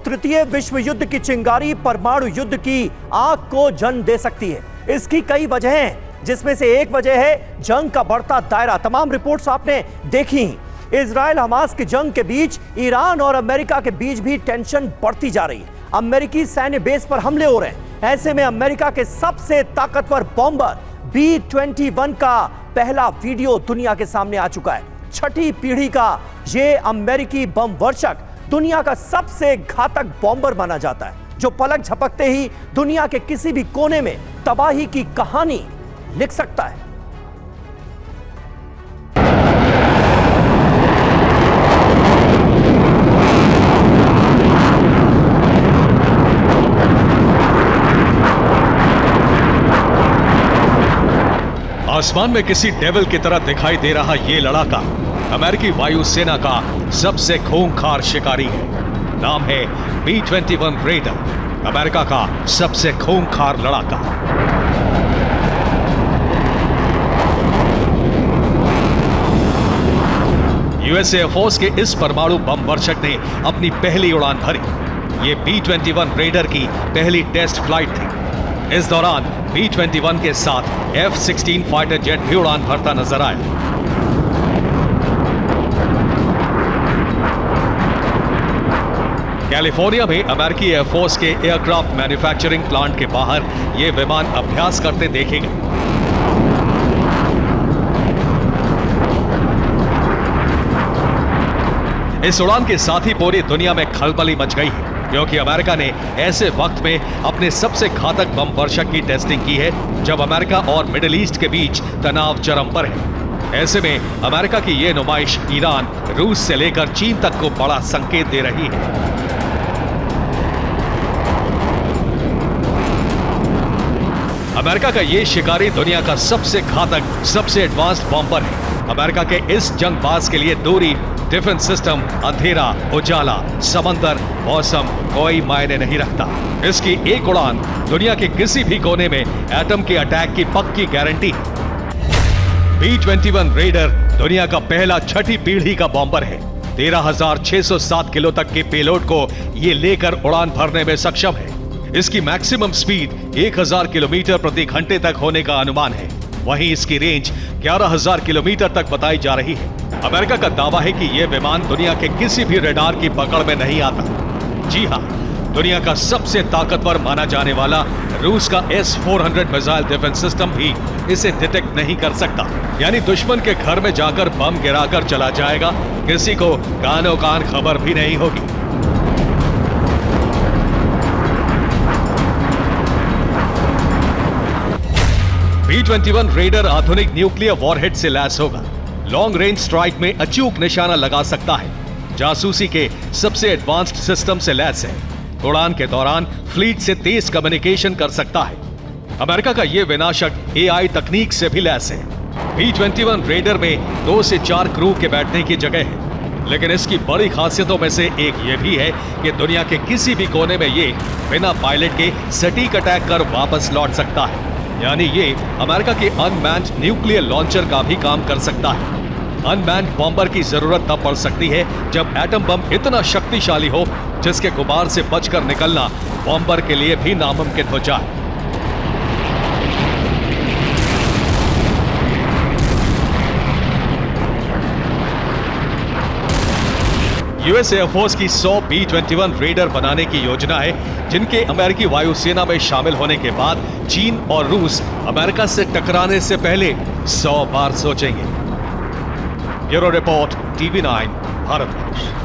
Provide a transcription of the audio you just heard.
तृतीय विश्व युद्ध की चिंगारी परमाणु युद्ध की आग को जन्म दे सकती है। इसकी कई वजहें हैं, जिसमें से एक वजह है जंग का बढ़ता दायरा। तमाम रिपोर्ट्स आपने देखी। इजराइल हमास की जंग के बीच ईरान और अमेरिका के बीच भी टेंशन बढ़ती जा रही है। अमेरिकी सैन्य बेस पर हमले हो रहे हैं। ऐसे में अमेरिका के सबसे ताकतवर बॉम्बर B-21 का पहला वीडियो दुनिया के सामने आ चुका है। छठी पीढ़ी का ये अमेरिकी बम वर्षक दुनिया का सबसे घातक बॉम्बर माना जाता है, जो पलक झपकते ही दुनिया के किसी भी कोने में तबाही की कहानी लिख सकता है। आसमान में किसी डेविल की तरह दिखाई दे रहा यह लड़ाका अमेरिकी वायुसेना का सबसे खूंखार शिकारी है। नाम है B-21 रेडर, अमेरिका का सबसे खूंखार लड़ाका। यूएस एयरफोर्स के इस परमाणु बम वर्षक ने अपनी पहली उड़ान भरी। यह B-21 रेडर की पहली टेस्ट फ्लाइट थी। इस दौरान B-21 के साथ F-16 फाइटर जेट भी उड़ान भरता नजर आया। कैलिफोर्निया में अमेरिकी एयरफोर्स के एयरक्राफ्ट मैन्युफैक्चरिंग प्लांट के बाहर ये विमान अभ्यास करते देखे गए। इस उड़ान के साथ ही पूरी दुनिया में खलबली मच गई है, क्योंकि अमेरिका ने ऐसे वक्त में अपने सबसे घातक बम वर्षक की टेस्टिंग की है जब अमेरिका और मिडिल ईस्ट के बीच तनाव चरम पर है। ऐसे में अमेरिका की यह नुमाइश ईरान, रूस से लेकर चीन तक को बड़ा संकेत दे रही है। अमेरिका का यह शिकारी दुनिया का सबसे घातक, सबसे एडवांस्ड बॉम्बर है। अमेरिका के इस जंगबाज के लिए दूरी, डिफेंस सिस्टम, अंधेरा, उजाला, समंदर, मौसम कोई मायने नहीं रखता। इसकी एक उड़ान दुनिया के किसी भी कोने में एटम के अटैक की पक्की गारंटी है। B-21 रेडर दुनिया का पहला छठी पीढ़ी का बॉम्बर है। 13,607 किलो तक के पेलोड को यह लेकर उड़ान भरने में सक्षम है। इसकी मैक्सिमम स्पीड 1000 किलोमीटर प्रति घंटे तक होने का अनुमान है। वहीं इसकी रेंज 11,000 किलोमीटर तक बताई जा रही है। अमेरिका का दावा है कि यह विमान दुनिया के किसी भी रडार की पकड़ में नहीं आता। जी हां, दुनिया का सबसे ताकतवर माना जाने वाला रूस का S-400 मिसाइल डिफेंस सिस्टम भी इसे डिटेक्ट नहीं कर सकता। यानी दुश्मन के घर में जाकर बम गिराकर चला जाएगा, किसी को कानो कान खबर भी नहीं होगी। B-21 रेडर आधुनिक न्यूक्लियर वॉरहेड से लैस होगा। लॉन्ग रेंज स्ट्राइक में अचूक निशाना लगा सकता है। जासूसी के सबसे एडवांस्ड सिस्टम से लैस है। उड़ान के दौरान फ्लीट से तेज कम्युनिकेशन कर सकता है। अमेरिका का यह विनाशक AI तकनीक से भी लैस है। B-21 रेडर में 2 से 4 क्रू के बैठने की जगह है, लेकिन इसकी बड़ी खासियतों में से एक यह भी है कि दुनिया के किसी भी कोने में ये बिना पायलट के सटीक अटैक कर वापस लौट सकता है। यानी ये अमेरिका के अनमैन्ड न्यूक्लियर लॉन्चर का भी काम कर सकता है। अनमैन्ड बॉम्बर की जरूरत तब पड़ सकती है जब एटम बम इतना शक्तिशाली हो जिसके गुबार से बचकर निकलना बॉम्बर के लिए भी नामुमकिन हो जाए। यूएस एयरफोर्स की 100 B-21 रेडर बनाने की योजना है, जिनके अमेरिकी वायुसेना में शामिल होने के बाद चीन और रूस अमेरिका से टकराने से पहले 100 बार सोचेंगे। Bureau report, TV9, Bharatvarsh.